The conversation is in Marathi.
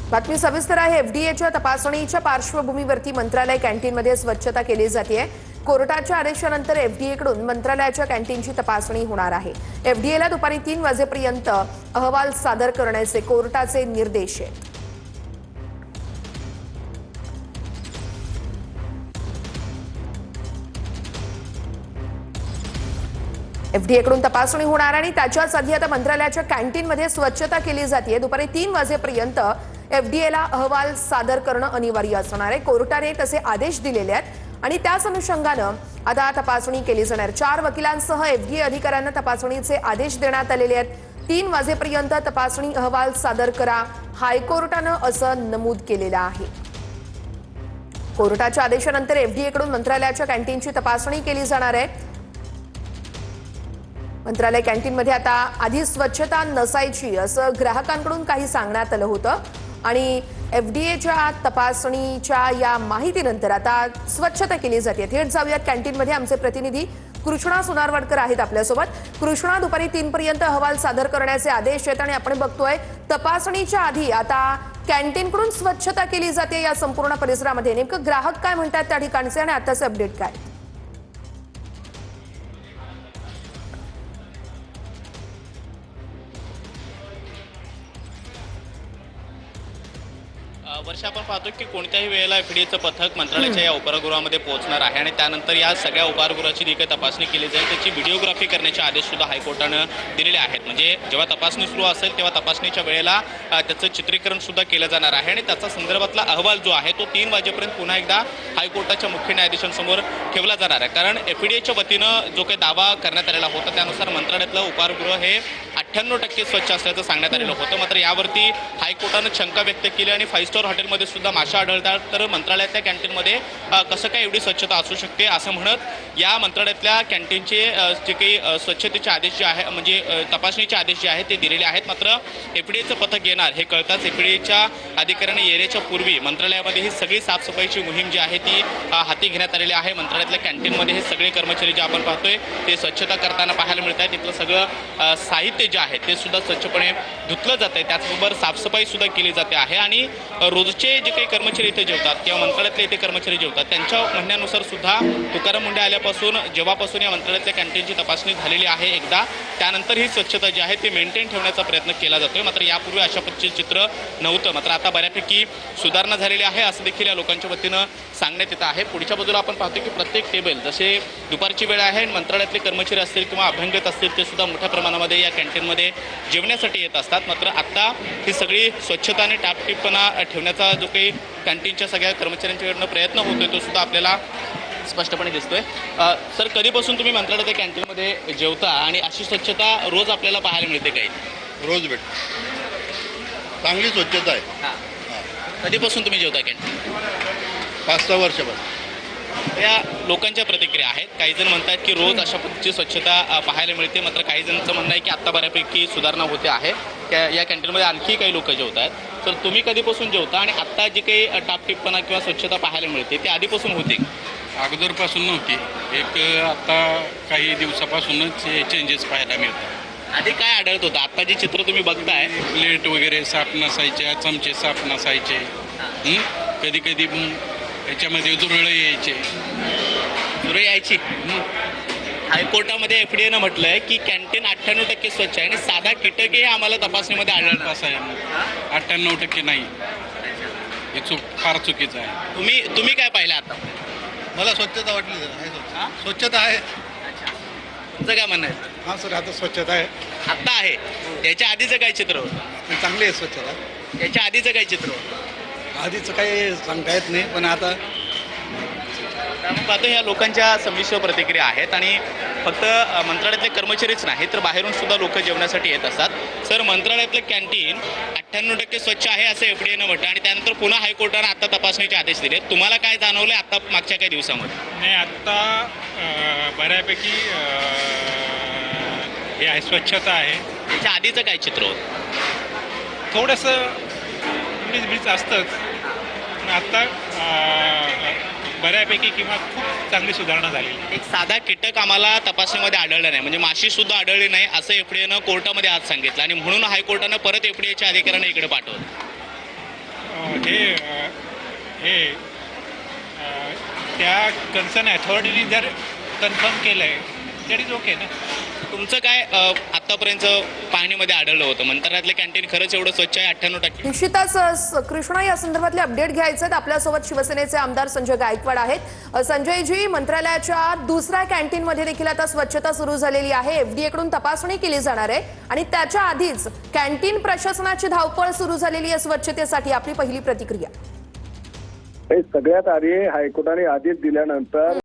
बातमी सविस्तर आहे। एफडीएच्या तपासणीच्या पार्श्वभूमीवरती मंत्रालय कॅन्टीनमध्ये स्वच्छता केली जाते। कोर्टाच्या आदेशानंतर एफडीएकडून मंत्रालयाच्या कॅन्टीनची तपासणी होणार आहे। एफडीएला दुपारी 3 वाजेपर्यंत अहवाल सादर करण्याचे कोर्टाचे निर्देश आहेत। एफडीएकडून तपासणी होणार आणि त्याच्याच आधी आता मंत्रालयाच्या कॅन्टीनमध्ये स्वच्छता केली जाते। दुपारी 3 वाजेपर्यंत एफडीएला अहवाल सादर करणं अनिवार्य असणार आहे। कोर्टाने तसे आदेश दिलेले आहेत आणि त्याच अनुषंगानं आता तपासणी केली जाणार। 4 वकिलांसह एफडीए अधिकाऱ्यांना तपासणीचे आदेश देण्यात आलेले आहेत। 3 वाजेपर्यंत तपासणी अहवाल सादर करा, हायकोर्टानं असं नमूद केलेलं आहे। कोर्टाच्या आदेशानंतर एफडीएकडून मंत्रालयाच्या कॅन्टीनची तपासणी केली जाणार आहे। मंत्रालय कॅन्टीनमध्ये आता आधी स्वच्छता नसायची असं ग्राहकांकडून काही सांगण्यात आलं होतं आणि एफडीएच्या तपासणीच्या या माहितीनंतर आता स्वच्छता केली जाते। थेट जाऊयात कॅन्टीनमध्ये, आमचे प्रतिनिधी कृष्णा सुनारवाडकर आहेत आपल्यासोबत। कृष्णा, दुपारी 3 पर्यंत अहवाल सादर करण्याचे आदेश आहेत आणि आपण बघतोय तपासणीच्या आधी आता कॅन्टीनकडून स्वच्छता केली जाते या संपूर्ण परिसरामध्ये। नेमकं ग्राहक काय म्हणतात त्या ठिकाणचे आणि आताचे अपडेट काय? वर्ष आपण पाहतो की कोणत्याही वेळेला एफडीएचं पथक मंत्रालयाच्या या उपाहारगृहामध्ये पोहोचणार आहे आणि त्यानंतर या सगळ्या उपाहारगृहाची जी काही तपासणी केली जाईल त्याची व्हिडिओग्राफी करण्याचे आदेश सुद्धा हायकोर्टानं दिलेले आहेत। म्हणजे जेव्हा तपासणी सुरू असेल तेव्हा तपासणीच्या वेळेला त्याचं चित्रीकरण सुद्धा केलं जाणार आहे आणि त्याचा संदर्भातला अहवाल जो आहे तो 3 वाजेपर्यंत पुन्हा एकदा हायकोर्टाच्या मुख्य न्यायाधीशांसमोर ठेवला जाणार आहे। कारण एफडीएच्या वतीनं जो काही दावा करण्यात आलेला होता त्यानुसार मंत्रालयातलं उपाहारगृह हे 98% स्वच्छ असल्याचं सांगण्यात आलेलं होतं। मात्र यावरती हायकोर्टानं शंका व्यक्त केली आणि 5 स्टार हॉटेलमध्ये सुद्धा माशा आढळतात, तर मंत्रालयातल्या कॅन्टीनमध्ये कसं काय एवढी स्वच्छता असू शकते असं म्हणत या मंत्रालयातल्या कॅन्टीनचे जे काही स्वच्छतेचे आदेश जे आहे म्हणजे तपासणीचे आदेश जे आहेत ते दिलेले आहेत। मात्र एफडीएचं पथक येणार हे कळताच एफडीएच्या अधिकाऱ्यांनी येण्याच्या पूर्वी मंत्रालयामध्ये ही सगळी साफसफाईची मोहीम जी आहे ती हाती घेण्यात आलेली आहे। मंत्रालयातल्या कॅन्टीनमध्ये हे सगळे कर्मचारी जे आपण पाहतोय ते स्वच्छता करताना पाहायला मिळत आहे। तिथलं सगळं साहित्य जे आहे ते सुद्धा स्वच्छपणे धुतलं जात आहे, त्याचबरोबर साफसफाई सुद्धा केली जाते आहे आणि रोजचे जे काही कर्मचारी इथे जेवतात किंवा मंत्रालयातले इथे कर्मचारी जेवतात त्यांच्या म्हणण्यानुसार सुद्धा तुकाराम मुंडे आल्यापासून जेव्हापासून या मंत्रालयातल्या कॅन्टीनची तपासणी झालेली आहे एकदा, त्यानंतर ही स्वच्छता जी आहे ती मेंटेन ठेवण्याचा प्रयत्न केला जातोय। मात्र यापूर्वी अशा पद्धतीचे चित्र नव्हतं, मात्र आता बऱ्यापैकी सुधारणा झालेली आहे असं देखील या लोकांच्या वतीनं सांगण्यात येत आहे। पुढच्या बाजूला आपण पाहतो की प्रत्येक टेबल, जसे दुपारची वेळ आहे मंत्रालयातले कर्मचारी असतील किंवा अभ्यंगत असतील ते सुद्धा मोठ्या प्रमाणामध्ये या कॅन्टीनमध्ये जेवण्यासाठी येत असतात। मात्र आता ही सगळी स्वच्छता आणि टापटीपणा ठेवण्याचा जो काही कॅन्टीनच्या सगळ्या कर्मचाऱ्यांच्याकडनं प्रयत्न होतोय तो सुद्धा आपल्याला स्पष्टपणे दिसतोय। सर, कधीपासून तुम्ही मंत्रालयाच्या कॅन्टीनमध्ये जेवता आणि अशी स्वच्छता रोज आपल्याला पाहायला मिळते काही? रोज भेट चांगली स्वच्छता आहे। कधीपासून तुम्ही जेवता कॅन्टीन? 5-6 वर्षापासून। या लोकांच्या प्रतिक्रिया आहेत। काही जण म्हणतात की रोज अशा पद्धतीची स्वच्छता पाहायला मिळते, मात्र काही जणांचं म्हणणं आहे की आत्ता बऱ्यापैकी सुधारणा होते आहे। या कॅन्टीनमध्ये आणखी काही लोक जेवत आहेत। तर तुम्ही कधीपासून जेवता आणि आत्ता जी काही टापटीपणा किंवा स्वच्छता पाहायला मिळते ती आधीपासून होते? अगोदरपासून नव्हती, आता काही दिवसापासूनच चेंजेस पाहायला मिळतात। आधी काय आढळत होतं? आत्ता जे चित्र तुम्ही बघताय, प्लेट वगैरे साफ नसायच्या, चमचे साफ नसायचे, कधी कधी याच्यामध्ये जुरळं यायचे। सुरू यायची। हायकोर्टामध्ये एफडीएनं म्हटलंय की कॅन्टीन 98% स्वच्छ आहे आणि साधा कीटकही आम्हाला तपासणीमध्ये आढळलं असं आहे, 98% नाही, हे फार चुकीचं आहे। तुम्ही काय पाहिलं आता? मला स्वच्छता वाटली आहे, स्वच्छता आहे। तुमचं काय म्हणणं आहे? हां सर, आता स्वच्छता आहे। आत्ता आहे, याच्या आधीचं काय चित्र होतं? चांगली आहे स्वच्छता। याच्या आधीचं काय चित्र होतं? आधीचं काही सांगता येत नाही, पण आता पाहतो ह्या लोकांच्या संमिश्र प्रतिक्रिया आहेत आणि फक्त मंत्रालयातले कर्मचारीच नाही तर बाहेरून सुद्धा लोक जेवण्यासाठी येत असतात। सर, मंत्रालयातलं कॅन्टीन 98% स्वच्छ आहे असं एफडीएनं म्हटलं आणि त्यानंतर पुन्हा हायकोर्टानं आता तपासणीचे आदेश दिले। तुम्हाला काय जाणवलं आता मागच्या काही दिवसामध्ये? नाही, आत्ता बऱ्यापैकी हे आहे, स्वच्छता आहे। त्याच्या आधीचं काय चित्र होतं? थोडंसं बीच असतंच, पण आत्ता बऱ्यापैकी किंवा खूप चांगली सुधारणा झाली। एक साधा कीटक आम्हाला तपासणीमध्ये आढळलं नाही, म्हणजे माशी सुद्धा आढळली नाही असं एफडीएनं कोर्टामध्ये आज सांगितलं आणि म्हणून हायकोर्टानं परत एफडीएच्या अधिकाऱ्यांना इकडे पाठवलं। त्या कन्सर्न अथॉरिटीने जर कन्फर्म केलं आहे दॅट इज ओके ना. तुमचं काय आतापर्यंत पाहणीमध्ये आढळलं होतं मंत्रालयातले कॅन्टीन खरंच एवढं स्वच्छ आहे 98%? निश्चितच कृष्णा, या संदर्भातले अपडेट घ्यायचे आहेत. आपल्यासोबत शिवसेनेचे आमदार संजय गायकवाड आहेत. संजयजी, मंत्रालयाच्या दुसऱ्या कॅन्टीनमध्ये देखील आता स्वच्छता सुरू झालेली आहे. एफडीए कडून तपासणी केली जाणार आहे आणि त्याच्या आधीच कॅन्टीन प्रशासनाची धावपळ सुरू झालेली आहे स्वच्छतेसाठी. आपली पहिली प्रतिक्रिया? सगळ्यात आधी हायकोर्टाने आदेश दिल्यानंतर